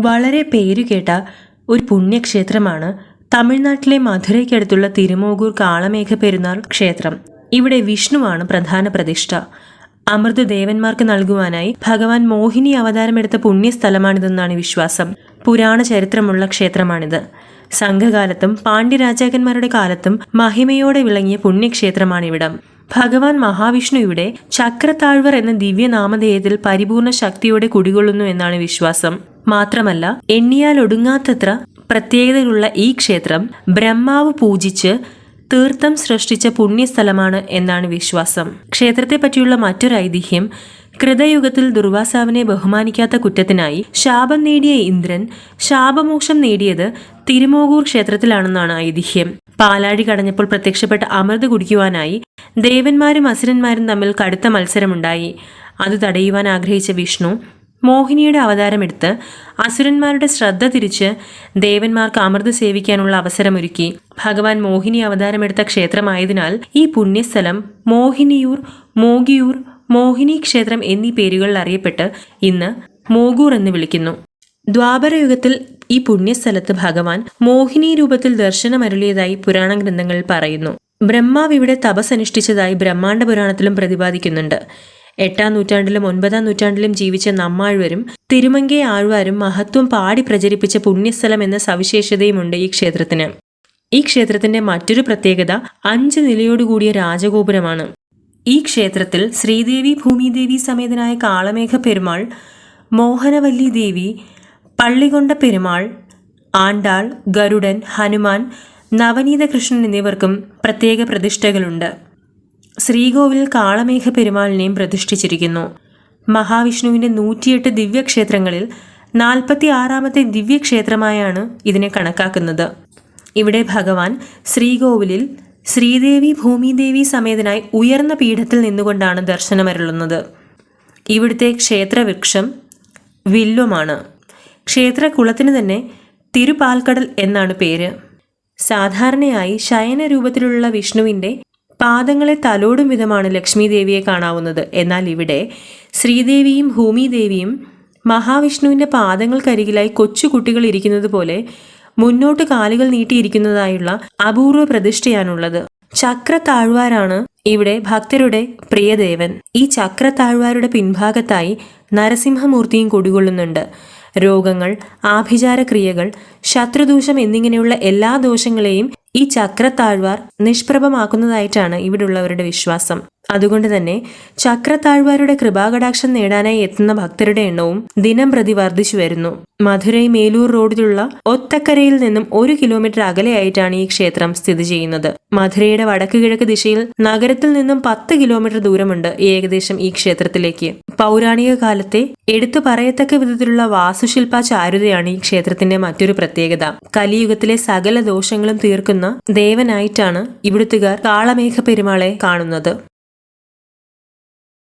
വളരെ പേരുകേട്ട ഒരു പുണ്യക്ഷേത്രമാണ് തമിഴ്നാട്ടിലെ മധുരയ്ക്കടുത്തുള്ള തിരുമോഗൂർ കാളമേഘ പെരുന്നാൾ ക്ഷേത്രം. ഇവിടെ വിഷ്ണുവാണ് പ്രധാന പ്രതിഷ്ഠ. അമൃത് ദേവന്മാർക്ക് നൽകുവാനായി ഭഗവാൻ മോഹിനി അവതാരമെടുത്ത പുണ്യസ്ഥലമാണിതെന്നാണ് വിശ്വാസം. പുരാണ ചരിത്രമുള്ള ക്ഷേത്രമാണിത്. സംഘകാലത്തും പാണ്ഡ്യരാജാക്കന്മാരുടെ കാലത്തും മഹിമയോടെ വിളങ്ങിയ പുണ്യക്ഷേത്രമാണിവിടം. ഭഗവാൻ മഹാവിഷ്ണു ഇവിടെ ചക്രത്താഴ്വർ എന്ന ദിവ്യനാമധേയത്തിൽ പരിപൂർണ ശക്തിയോടെ കുടികൊള്ളുന്നു എന്നാണ് വിശ്വാസം. മാത്രമല്ല, എണ്ണിയാൽ ഒടുങ്ങാത്തത്ര പ്രത്യേകതകളുള്ള ഈ ക്ഷേത്രം ബ്രഹ്മാവ് പൂജിച്ച് തീർത്ഥം സൃഷ്ടിച്ച പുണ്യസ്ഥലമാണ് എന്നാണ് വിശ്വാസം. ക്ഷേത്രത്തെ പറ്റിയുള്ള മറ്റൊരു ഐതിഹ്യം, കൃതയുഗത്തിൽ ദുർവാസാവിനെ ബഹുമാനിക്കാത്ത കുറ്റത്തിനായി ശാപം നേടിയ ഇന്ദ്രൻ ശാപമോക്ഷം നേടിയത് തിരുമോഗൂർ ക്ഷേത്രത്തിലാണെന്നാണ് ഐതിഹ്യം. പാലാഴി കടഞ്ഞപ്പോൾ പ്രത്യക്ഷപ്പെട്ട അമൃത് കുടിക്കുവാനായി ദേവന്മാരും അസുരന്മാരും തമ്മിൽ കടുത്ത മത്സരമുണ്ടായി. അത് തടയുവാൻ ആഗ്രഹിച്ച വിഷ്ണു മോഹിനിയുടെ അവതാരമെടുത്ത് അസുരന്മാരുടെ ശ്രദ്ധ തിരിച്ച് ദേവന്മാർക്ക് അമൃത് സേവിക്കാനുള്ള അവസരമൊരുക്കി. ഭഗവാൻ മോഹിനി അവതാരമെടുത്ത ക്ഷേത്രമായതിനാൽ ഈ പുണ്യസ്ഥലം മോഹിനിയൂർ, മോഗിയൂർ, മോഹിനി ക്ഷേത്രം എന്നീ പേരുകളിൽ അറിയപ്പെട്ട് ഇന്ന് മോഗൂർ എന്ന് വിളിക്കുന്നു. ദ്വാപരയുഗത്തിൽ ഈ പുണ്യസ്ഥലത്ത് ഭഗവാൻ മോഹിനി രൂപത്തിൽ ദർശനമരുളിയതായി പുരാണ ഗ്രന്ഥങ്ങളിൽ പറയുന്നു. ബ്രഹ്മാവ് ഇവിടെ തപസ്സനുഷ്ഠിച്ചതായി ബ്രഹ്മാണ്ഡ പുരാണത്തിലും പ്രതിപാദിക്കുന്നുണ്ട്. 8-ാം നൂറ്റാണ്ടിലും 9-ാം നൂറ്റാണ്ടിലും ജീവിച്ച നമ്മാഴ്വരും തിരുമങ്കൈ ആഴ്വാരും മഹത്വം പാടി പ്രചരിപ്പിച്ച പുണ്യസ്ഥലം എന്ന സവിശേഷതയുമുണ്ട് ഈ ക്ഷേത്രത്തിന്. ഈ ക്ഷേത്രത്തിന്റെ മറ്റൊരു പ്രത്യേകത 5 നിലയോടുകൂടിയ രാജഗോപുരമാണ്. ഈ ക്ഷേത്രത്തിൽ ശ്രീദേവി ഭൂമിദേവി സമേതനായ കാളമേഘ പെരുമാൾ, മോഹനവല്ലി ദേവി, പള്ളികൊണ്ട പെരുമാൾ, ആണ്ടാൾ, ഗരുഡൻ, ഹനുമാൻ, നവനീത കൃഷ്ണൻ എന്നിവർക്കും പ്രത്യേക പ്രതിഷ്ഠകളുണ്ട്. ശ്രീകോവിലിൽ കാളമേഘ പെരുമാളിനെയും പ്രതിഷ്ഠിച്ചിരിക്കുന്നു. മഹാവിഷ്ണുവിന്റെ 108 ദിവ്യക്ഷേത്രങ്ങളിൽ 46ാമത്തെ ദിവ്യക്ഷേത്രമായാണ് ഇതിനെ കണക്കാക്കുന്നത്. ഇവിടെ ഭഗവാൻ ശ്രീകോവിലിൽ ശ്രീദേവി ഭൂമിദേവി സമേതനായി ഉയർന്ന പീഠത്തിൽ നിന്നുകൊണ്ടാണ് ദർശനമരുളുന്നത്. ഇവിടുത്തെ ക്ഷേത്രവൃക്ഷം വില്വമാണ്. ക്ഷേത്രകുളത്തിന് തന്നെ തിരുപാൽക്കടൽ എന്നാണ് പേര്. സാധാരണയായി ശയന രൂപത്തിലുള്ള വിഷ്ണുവിന്റെ പാദങ്ങളെ തലോടും വിധമാണ് ലക്ഷ്മി ദേവിയെ കാണാവുന്നത്. എന്നാൽ ഇവിടെ ശ്രീദേവിയും ഭൂമിദേവിയും മഹാവിഷ്ണുവിന്റെ പാദങ്ങൾക്കരികിലായി കൊച്ചുകുട്ടികൾ ഇരിക്കുന്നത് പോലെ മുന്നോട്ട് കാലുകൾ നീട്ടിയിരിക്കുന്നതായുള്ള അപൂർവ പ്രതിഷ്ഠയാണുള്ളത്. ചക്രത്താഴ്വാരാണ് ഇവിടെ ഭക്തരുടെ പ്രിയദേവൻ. ഈ ചക്രത്താഴ്വാരുടെ പിൻഭാഗത്തായി നരസിംഹമൂർത്തിയും കുടികൊള്ളുന്നുണ്ട്. രോഗങ്ങൾ, ആഭിചാരക്രിയകൾ, ശത്രുദോഷം എന്നിങ്ങനെയുള്ള എല്ലാ ദോഷങ്ങളെയും ഈ ചക്രത്താഴ്വാർ നിഷ്പ്രഭമാക്കുന്നതായിട്ടാണ് ഇവിടുള്ളവരുടെ വിശ്വാസം. അതുകൊണ്ട് തന്നെ ചക്രത്താഴ്വാരുടെ കൃപാകടാക്ഷം നേടാനായി എത്തുന്ന ഭക്തരുടെ എണ്ണവും ദിനം പ്രതി വർദ്ധിച്ചു വരുന്നു. മധുരൈ മേലൂർ റോഡിലുള്ള ഒത്തക്കരയിൽ നിന്നും 1 കിലോമീറ്റർ അകലെയായിട്ടാണ് ഈ ക്ഷേത്രം സ്ഥിതി ചെയ്യുന്നത്. മധുരയുടെ വടക്ക് കിഴക്ക് ദിശയിൽ നഗരത്തിൽ നിന്നും 10 കിലോമീറ്റർ ദൂരമുണ്ട് ഏകദേശം ഈ ക്ഷേത്രത്തിലേക്ക്. പൗരാണിക കാലത്തെ എടുത്തു പറയത്തക്ക വിധത്തിലുള്ള വാസ്തുശില്പാചാരുതയാണ് ഈ ക്ഷേത്രത്തിന്റെ മറ്റൊരു പ്രത്യേകത. കലിയുഗത്തിലെ സകല ദോഷങ്ങളും തീർക്കുന്ന ദേവനായിട്ടാണ് ഇവിടുത്തുകാർ കാളമേഘ പെരുമാളെ കാണുന്നത്.